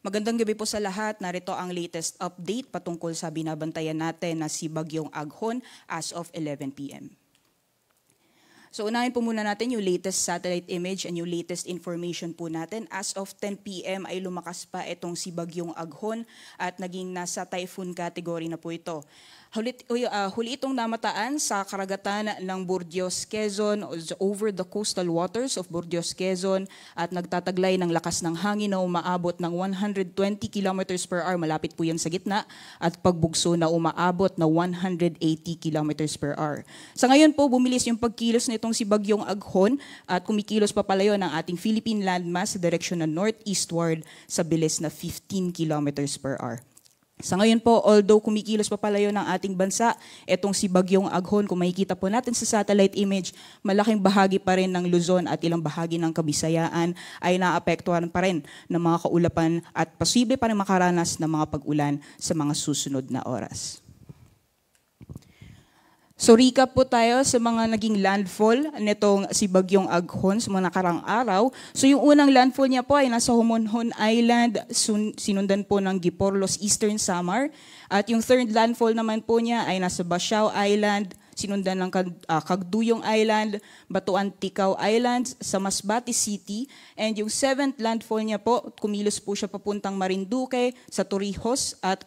Magandang gabi po sa lahat. Narito ang latest update patungkol sa binabantayan natin na si Bagyong Aghon as of 11 p.m. So unahin po muna natin yung latest satellite image and yung latest information po natin. As of 10 p.m. ay lumakas pa itong si Bagyong Aghon at naging nasa typhoon category na po ito. Huli itong namataan sa karagatan ng Burdios, Quezon, over the coastal waters of Burdios, Quezon, at nagtataglay ng lakas ng hangin na umaabot ng 120 kilometers per hour, malapit po yan sa gitna, at pagbugso na umaabot na 180 kilometers per hour. Sa ngayon po, bumilis yung pagkilos nitong si Bagyong Aghon at kumikilos papalayo ng ating Philippine landmass sa direksyon na northeastward sa bilis na 15 kilometers per hour. Sa ngayon po, although kumikilos papalayo ng ating bansa, itong si Bagyong Aghon, kung makikita po natin sa satellite image, malaking bahagi pa rin ng Luzon at ilang bahagi ng Kabisayaan ay naapektuhan pa rin ng mga kaulapan at posible pa rin makaranas ng mga pag-ulan sa mga susunod na oras. So recap po tayo sa mga naging landfall nitong si Bagyong Aghon sa mga nakarang araw. So yung unang landfall niya po ay nasa Homonhon Island, sinundan po ng Giporlos, Eastern Samar. At yung third landfall naman po niya ay nasa Basiao Island, sinundan ng Cagduyong Island, Batuan Ticao Islands, sa Masbate City. And yung seventh landfall niya po, kumilos po siya papuntang Marinduque, sa Torrijos at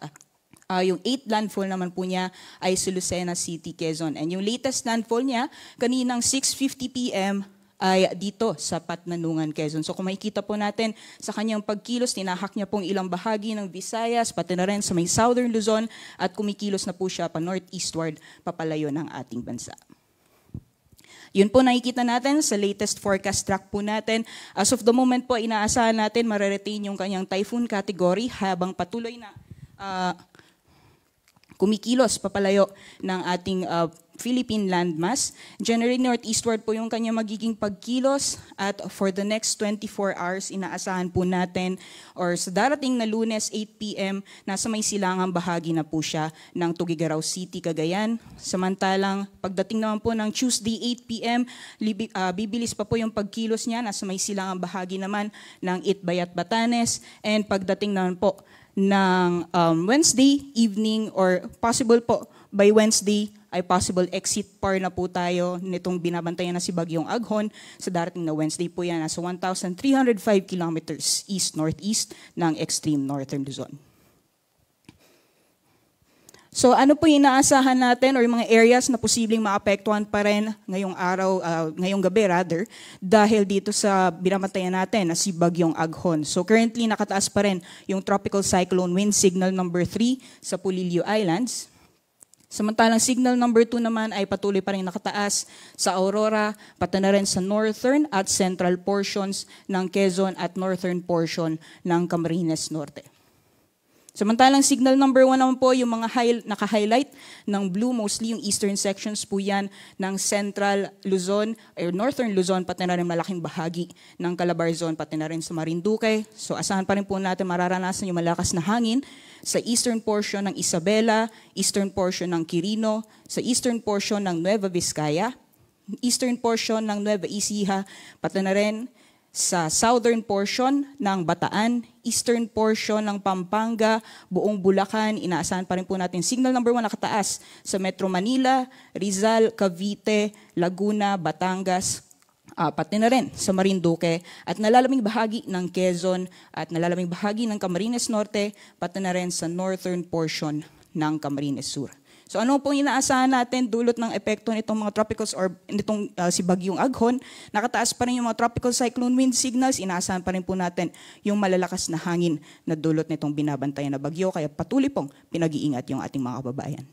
yung 8th landfall naman po niya ay sa Lucena City, Quezon. And yung latest landfall niya, kaninang 6:50 p.m. ay dito sa Patnanungan, Quezon. So kung makikita po natin sa kanyang pagkilos, tinahak niya pong ilang bahagi ng Visayas, pati na rin sa may Southern Luzon, at kumikilos na po siya pa northeastward, papalayo ng ating bansa. Yun po nakikita natin sa latest forecast track po natin. As of the moment po, inaasahan natin mariretain yung kanyang typhoon category habang patuloy na kumikilos papalayo ng ating Philippine landmass. Generally northeastward po yung kanya magiging pagkilos at for the next 24 hours inaasahan po natin or sa darating na Lunes 8 p.m. nasa may silangang bahagi na po siya ng Tugigaraw City, Cagayan. Samantalang pagdating naman po ng Tuesday 8 p.m. Bibilis pa po yung pagkilos niya, nasa may silangang bahagi naman ng Itbayat, Batanes, and pagdating naman po ng Wednesday evening or possible po by Wednesday ay possible exit par na po tayo nitong binabantayan na si Bagyong Aghon. Sa darating na Wednesday po yan, nasa 1,305 kilometers east-northeast ng extreme northern Luzon. So ano po yung inaasahan natin or yung mga areas na posibleng maapektuhan pa rin ngayong araw, ngayong gabi rather, dahil dito sa binabantayan natin na si Bagyong Aghon. So currently nakataas pa rin yung tropical cyclone wind signal number 3 sa Polillo Islands. Samantalang signal number 2 naman ay patuloy pa rin nakataas sa Aurora, pati na rin sa northern at central portions ng Quezon at northern portion ng Camarines Norte. Samantalang signal number 1 naman po, yung mga naka-highlight ng blue, mostly yung eastern sections po yan ng central Luzon, or northern Luzon, pati na rin malaking bahagi ng Calabarzon, pati na rin sa Marinduque. So asahan pa rin po natin mararanasan yung malakas na hangin sa eastern portion ng Isabela, eastern portion ng Quirino, sa eastern portion ng Nueva Vizcaya, eastern portion ng Nueva Ecija, pati na rin sa southern portion ng Bataan, eastern portion ng Pampanga, buong Bulacan. Inaasahan pa rin po natin signal number 1 nakataas sa Metro Manila, Rizal, Cavite, Laguna, Batangas, pati na rin sa Marinduque at nalalamig bahagi ng Quezon at nalalamig bahagi ng Camarines Norte, pati na rin sa northern portion ng Camarines Sur. So ano pong inaasahan natin dulot ng epekto nitong mga tropicals or nitong si Bagyong Aghon? Nakataas pa rin yung mga tropical cyclone wind signals, inaasahan pa rin po natin yung malalakas na hangin na dulot nitong binabantayan na bagyo, kaya patuloy pong pinag-iingat yung ating mga kababayan.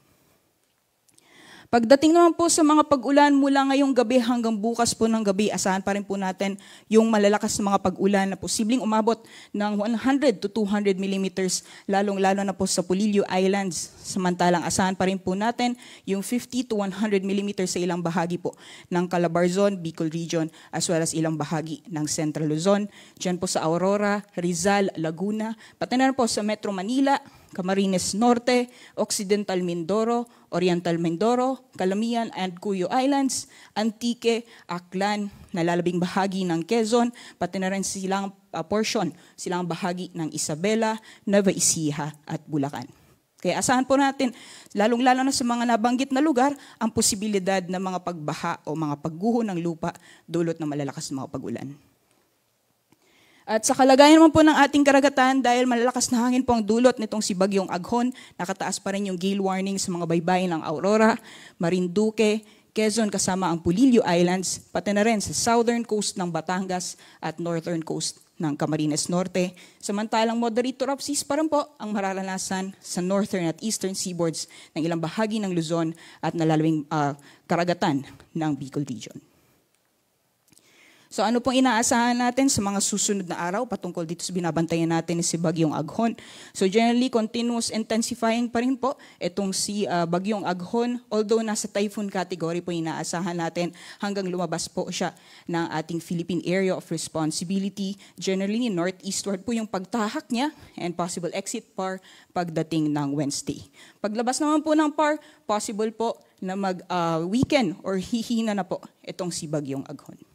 Pagdating naman po sa mga pag-ulan mula ngayong gabi hanggang bukas po ng gabi, asahan pa rin po natin yung malalakas na mga pag-ulan na posibleng umabot ng 100 to 200 millimeters, lalong-lalo na po sa Polillo Islands. Samantalang asahan pa rin po natin yung 50 to 100 millimeters sa ilang bahagi po ng Calabarzon, Bicol Region, as well as ilang bahagi ng Central Luzon. Diyan po sa Aurora, Rizal, Laguna, pati na rin po sa Metro Manila, Camarines Norte, Occidental Mindoro, Oriental Mindoro, Calamian and Cuyo Islands, Antique, Aklan, nalalabing bahagi ng Quezon, pati na rin silang silang bahagi ng Isabela, Nueva Ecija at Bulacan. Kaya asahan po natin, lalong-lalo na sa mga nabanggit na lugar, ang posibilidad ng mga pagbaha o mga pagguho ng lupa dulot ng malalakas na mga pag-ulan. At sa kalagayan naman po ng ating karagatan, dahil malalakas na hangin po ang dulot nitong si Bagyong Aghon, nakataas pa rin yung gale warning sa mga baybayin ng Aurora, Marinduque, Quezon kasama ang Pulilio Islands, pati na rin sa southern coast ng Batangas at northern coast ng Camarines Norte. Samantalang moderate to rough seas pa rin po ang mararanasan sa northern at eastern seaboards ng ilang bahagi ng Luzon at nalalawing karagatan ng Bicol Region. So ano pong inaasahan natin sa mga susunod na araw patungkol dito sa binabantayan natin si Bagyong Aghon? So generally, continuous intensifying pa rin po itong si Bagyong Aghon. Although nasa typhoon category po inaasahan natin hanggang lumabas po siya ng ating Philippine Area of Responsibility. Generally, northeastward po yung pagtahak niya and possible exit PAR pagdating ng Wednesday. Paglabas naman po ng PAR, possible po na mag-weaken or hihina na po itong si Bagyong Aghon.